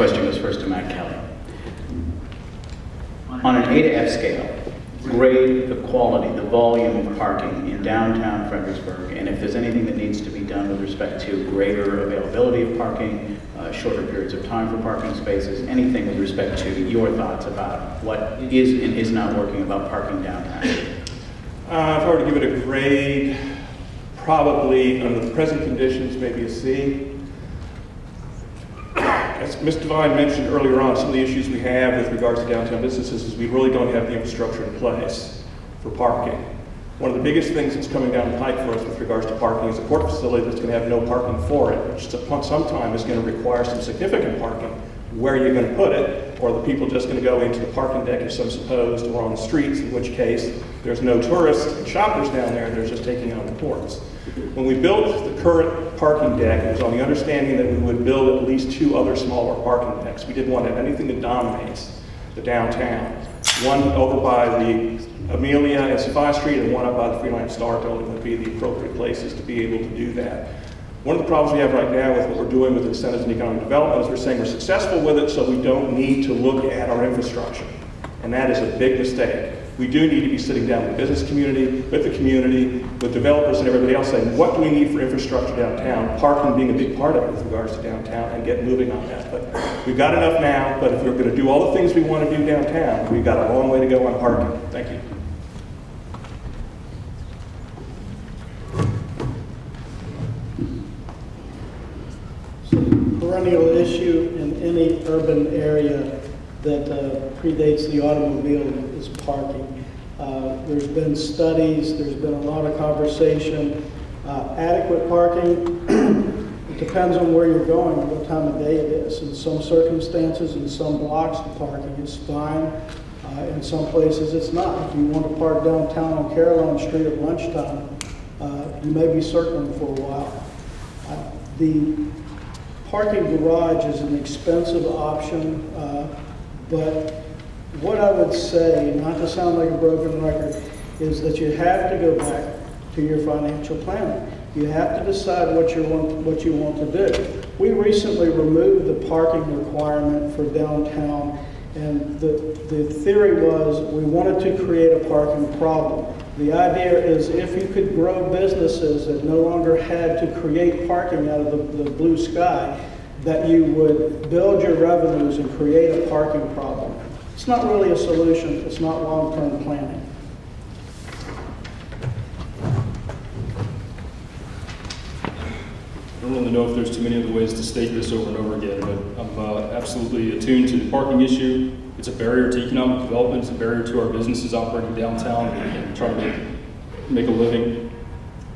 question goes first to Matt Kelly. On an A to F scale, grade the quality, the volume of parking in downtown Fredericksburg, and if there's anything that needs to be done with respect to greater availability of parking, shorter periods of time for parking spaces, anything with respect to your thoughts about what is and is not working about parking downtown. If I were to give it a grade, probably under the present conditions, maybe a C. As Ms. Devine mentioned earlier on, some of the issues we have with regards to downtown businesses is we really don't have the infrastructure in place for parking. One of the biggest things that's coming down the pike for us with regards to parking is a port facility that's going to have no parking for it, which sometime is going to require some significant parking. Where are you going to put it? Or are the people just going to go into the parking deck, as some supposed, or on the streets, in which case there's no tourists and shoppers down there, and they're just taking on the ports. When we built the current parking deck, it was on the understanding that we would build at least 2 other smaller parking decks. We didn't want to have anything that dominates the downtown. One over by the Amelia and Sophia Street, and one up by the Freelance Star building would be the appropriate places to be able to do that. One of the problems we have right now with what we're doing with incentives and economic development is we're saying we're successful with it, so we don't need to look at our infrastructure. And that is a big mistake. We do need to be sitting down with the business community, with developers and everybody else saying, what do we need for infrastructure downtown? Parking being a big part of it with regards to downtown, and get moving on that. But we've got enough now, but if we're going to do all the things we want to do downtown, we've got a long way to go on parking. Thank you. Perennial issue in any urban area that predates the automobile is parking. There's been studies, there's been a lot of conversation. Adequate parking, it depends on where you're going and what time of day it is. In some circumstances, in some blocks, the parking is fine. In some places, it's not. If you want to park downtown on Caroline Street at lunchtime, you may be circling for a while. The parking garage is an expensive option, but what I would say, not to sound like a broken record, is that you have to go back to your financial planning. You have to decide what you want to do. We recently removed the parking requirement for downtown, and the theory was we wanted to create a parking problem. The idea is if you could grow businesses that no longer had to create parking out of the blue sky, that you would build your revenues and create a parking problem. It's not really a solution. It's not long-term planning. I don't really know if there's too many other ways to state this over and over again, but I'm absolutely attuned to the parking issue. It's a barrier to economic development. It's a barrier to our businesses operating downtown and trying to make a living.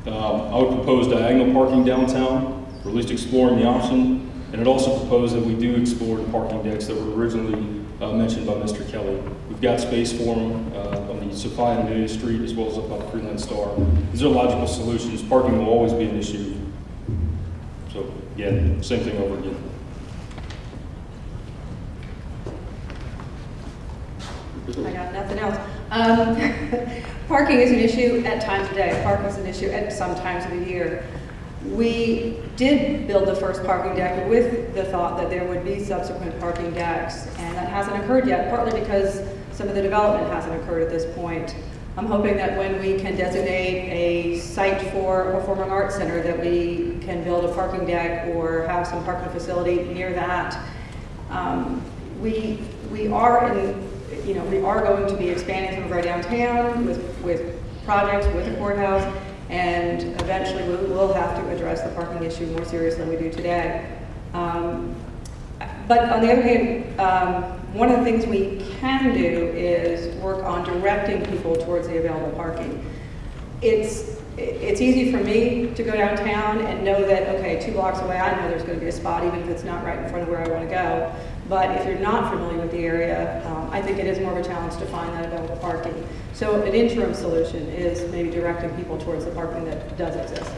I would propose diagonal parking downtown, or at least exploring the option. And it also proposed that we do explore the parking decks that were originally mentioned by Mr. Kelly. We've got space for them on the Sophia and Amelia Street, as well as up on the Freelance Star. These are logical solutions. Parking will always be an issue. So again, same thing over again. I got nothing else. Parking is an issue at times of day. Parking is an issue at some times of the year. We did build the first parking deck with the thought that there would be subsequent parking decks, and that hasn't occurred yet, partly because some of the development hasn't occurred at this point. I'm hoping that when we can designate a site for a performing arts center, that we can build a parking deck or have some parking facility near that. We are going to be expanding some of our downtown with projects with the courthouse. And eventually we will have to address the parking issue more seriously than we do today. But on the other hand, one of the things we can do is work on directing people towards the available parking. It's easy for me to go downtown and know that, okay, 2 blocks away, I know there's going to be a spot, even if it's not right in front of where I want to go. But if you're not familiar with the area, I think it is more of a challenge to find that available parking. So an interim solution is maybe directing people towards the parking that does exist.